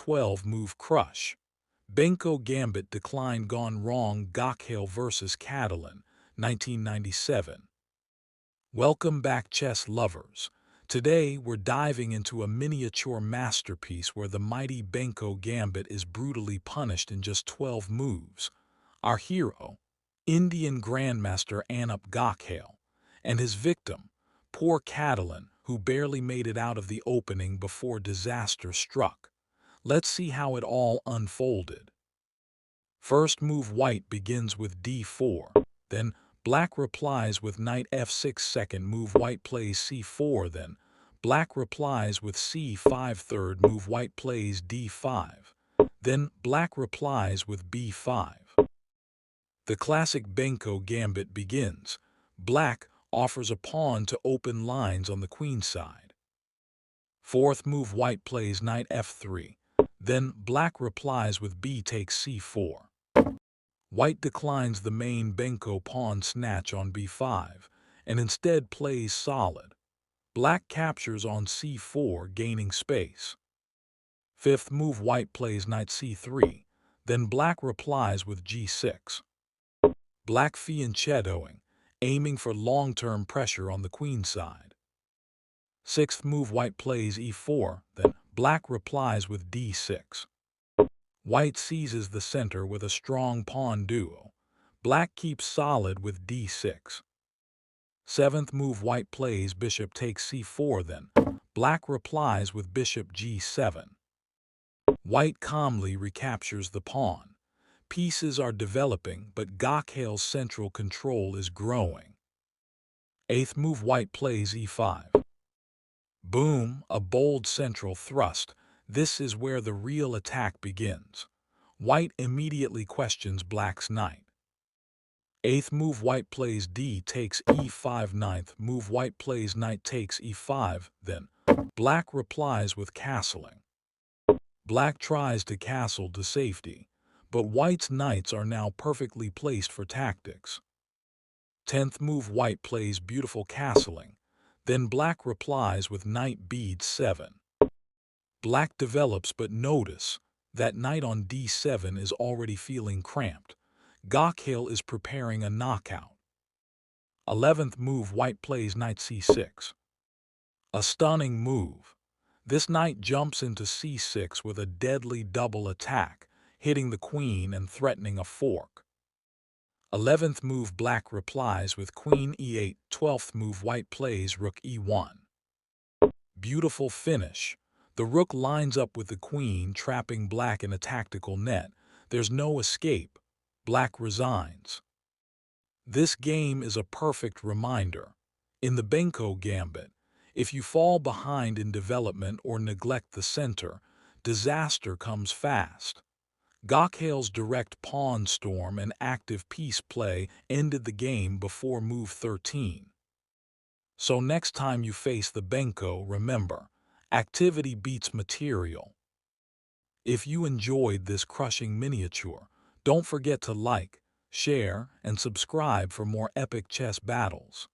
12-move crush. Benko Gambit Declined Gone Wrong Gokhale vs. Cadillon, 1997. Welcome back, chess lovers. Today, we're diving into a miniature masterpiece where the mighty Benko Gambit is brutally punished in just 12 moves. Our hero, Indian Grandmaster Anup Gokhale, and his victim, poor Cadillon, who barely made it out of the opening before disaster struck. Let's see how it all unfolded. First move, white begins with d4, then black replies with knight f6. Second move, white plays c4, then black replies with c5. Third move, white plays d5, then black replies with b5. The classic Benko Gambit begins. Black offers a pawn to open lines on the queen side. Fourth move, white plays knight f3, then black replies with b takes c4. White declines the main Benko pawn snatch on b5 and instead plays solid. Black captures on c4, gaining space. Fifth move, white plays knight c3, then black replies with g6. Black fianchettoing, aiming for long-term pressure on the queen side. Sixth move, white plays e4, then black replies with d6. White seizes the center with a strong pawn duo. Black keeps solid with d6. Seventh move, white plays bishop takes c4, then black replies with bishop g7. White calmly recaptures the pawn. Pieces are developing, but Gokhale's central control is growing. Eighth move, white plays e5. Boom, a bold central thrust. This is where the real attack begins. White immediately questions black's knight. Eighth move, white plays d takes e5. Ninth move, white plays knight takes e5, then black replies with castling. Black tries to castle to safety, but white's knights are now perfectly placed for tactics. 10th move, white plays beautiful castling, then black replies with knight b7. Black develops, but notice that knight on d7 is already feeling cramped. Gokhale is preparing a knockout. 11th move, white plays knight c6. A stunning move. This knight jumps into c6 with a deadly double attack, hitting the queen and threatening a fork. 11th move, black replies with queen e8. 12th move, white plays rook e1. Beautiful finish. The rook lines up with the queen, trapping black in a tactical net. There's no escape. Black resigns. This game is a perfect reminder. In the Benko Gambit, if you fall behind in development or neglect the center, disaster comes fast. Gokhale's direct pawn storm and active piece play ended the game before move 13. So next time you face the Benko, remember, activity beats material. If you enjoyed this crushing miniature, don't forget to like, share, and subscribe for more epic chess battles.